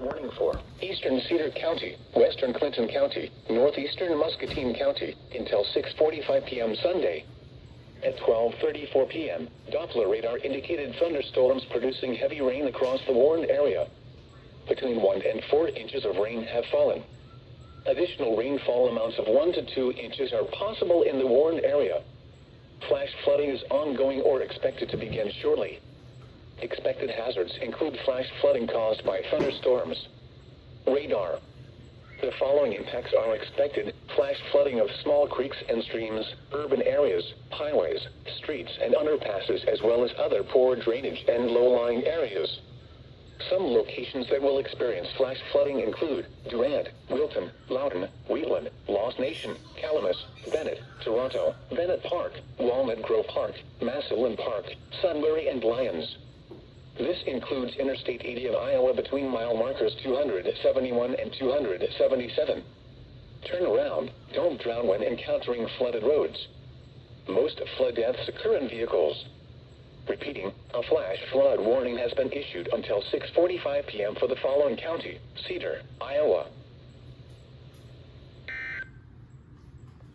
Warning for eastern Cedar County, western Clinton County, northeastern Muscatine County until 6:45 p.m. Sunday. At 12:34 p.m., Doppler radar indicated thunderstorms producing heavy rain across the warned area. Between 1 and 4 inches of rain have fallen. Additional rainfall amounts of 1 to 2 inches are possible in the warned area. Flash flooding is ongoing or expected to begin shortly. Expected hazards include flash flooding caused by thunderstorms. Radar. The following impacts are expected: flash flooding of small creeks and streams, urban areas, highways, streets and underpasses, as well as other poor drainage and low-lying areas. Some locations that will experience flash flooding include Durant, Wilton, Loudoun, Wheatland, Lost Nation, Calamus, Bennett, Toronto, Bennett Park, Walnut Grove Park, Massillon Park, Sunbury and Lyons. This includes Interstate 80 of Iowa between mile markers 271 and 277. Turn around, don't drown when encountering flooded roads. Most flood deaths occur in vehicles. Repeating, a flash flood warning has been issued until 6:45 p.m. for the following county: Cedar, Iowa,